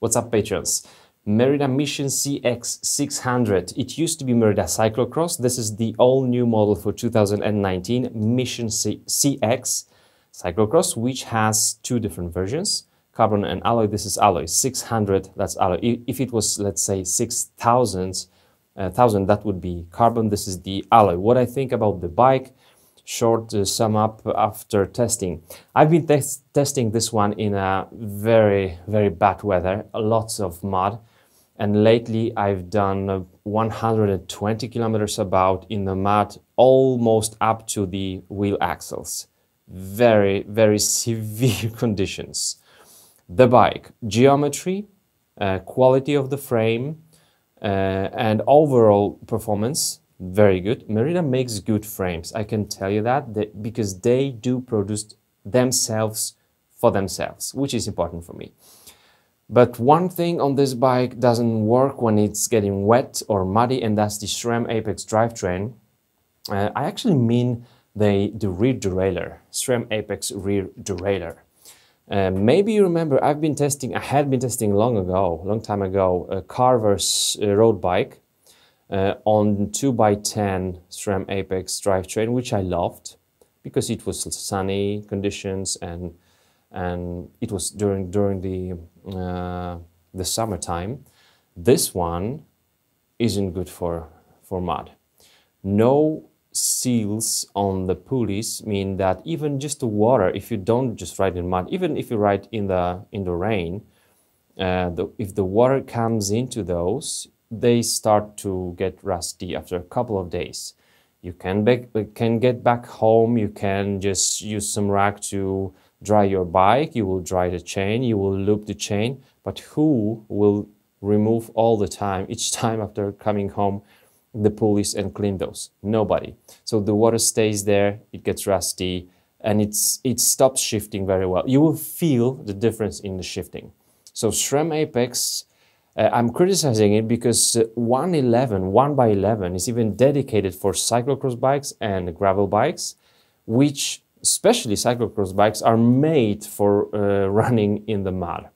What's up, patrons? Merida Mission CX600. It used to be Merida Cyclocross. This is the all-new model for 2019, Mission CX Cyclocross, which has two different versions, carbon and alloy. This is alloy. 600, that's alloy. If it was, let's say, 6,000, that would be carbon. This is the alloy. What I think about the bike, short sum up after testing. I've been testing this one in a very, very bad weather, lots of mud. And lately I've done 120 kilometers about in the mud, almost up to the wheel axles. Very, very severe conditions. The bike, geometry, quality of the frame, and overall performance, very good. Merida makes good frames, I can tell you that, because they do produce themselves for themselves, which is important for me. But one thing on this bike doesn't work when it's getting wet or muddy, and that's the SRAM Apex drivetrain. I actually mean the rear derailleur, SRAM Apex rear derailleur. Maybe you remember I had been testing long time ago, a Carver's road bike on 2x10 SRAM Apex drivetrain, which I loved because it was sunny conditions and it was during the summertime. This one isn't good for mud. No seals on the pulleys mean that even just the water, if you don't just ride in mud, even if you ride in the rain, if the water comes into those, they start to get rusty after a couple of days. You can get back home, you can just use some rag to dry your bike, you will dry the chain, you will loop the chain, but who will remove all the time, each time after coming home, the pulleys and clean those? Nobody. So the water stays there, it gets rusty, and it stops shifting very well. You will feel the difference in the shifting. So SRAM Apex, I'm criticizing it because 1x11 is even dedicated for cyclocross bikes and gravel bikes, which, especially cyclocross bikes, are made for running in the mud.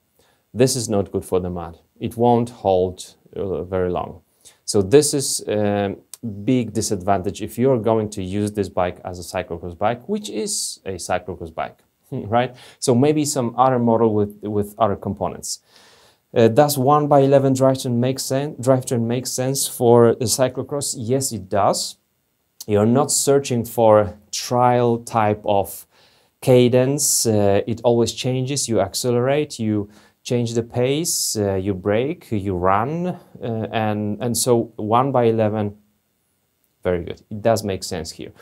This is not good for the mud. It won't hold very long. So this is a big disadvantage if you're going to use this bike as a cyclocross bike, which is a cyclocross bike, right? So maybe some other model with other components. Does 1x11 drivetrain make sense for the cyclocross? Yes, it does. You're not searching for trial type of cadence. It always changes. You accelerate, you change the pace, you brake, you run, and so 1x11, very good. It does make sense here.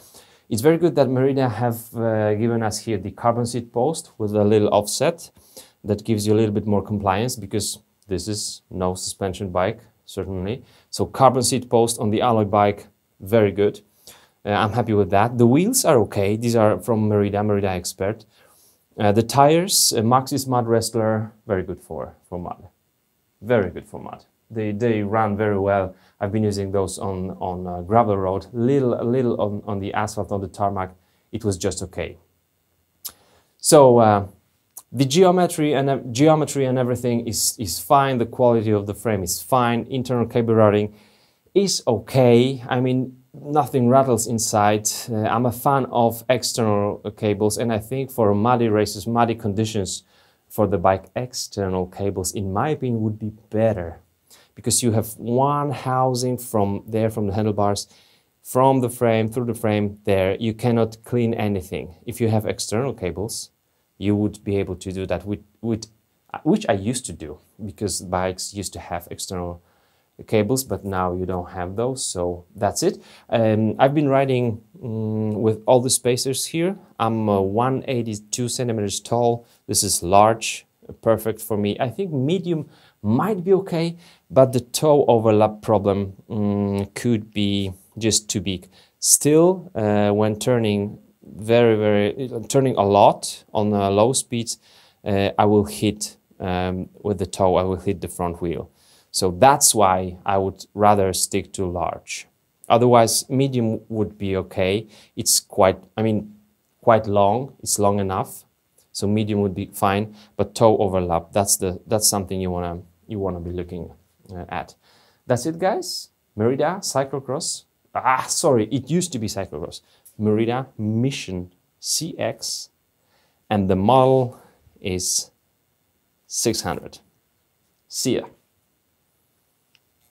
It's very good that Merida have given us here the carbon seat post with a little offset that gives you a little bit more compliance, because this is no suspension bike, certainly. So carbon seat post on the alloy bike, very good. I'm happy with that. The wheels are okay. These are from Merida Expert. The tires, Maxxis Mud Wrestler, very good for mud. Very good for mud. They run very well. I've been using those on gravel road, a little on the asphalt, on the tarmac. It was just okay. So the geometry and everything is fine. The quality of the frame is fine. Internal cable routing is okay. I mean, nothing rattles inside. I'm a fan of external cables, and I think for muddy races, muddy conditions, for the bike, external cables, in my opinion, would be better, because you have one housing from the handlebars, from the frame, through the frame there. You cannot clean anything. If you have external cables, you would be able to do that, which I used to do, because bikes used to have external cables, but now you don't have those, so that's it. I've been riding with all the spacers here. I'm 182 centimeters tall. This is large, perfect for me. I think medium might be okay, but the toe overlap problem could be just too big. Still, when turning turning a lot on low speeds, I will hit with the toe, I will hit the front wheel. So that's why I would rather stick to large. Otherwise, medium would be okay. It's quite long. It's long enough, so medium would be fine. But toe overlap, that's something you wanna you want to be looking at. That's it, guys. Merida Cyclocross. Sorry, it used to be Cyclocross. Merida Mission CX, and the model is 600. See ya.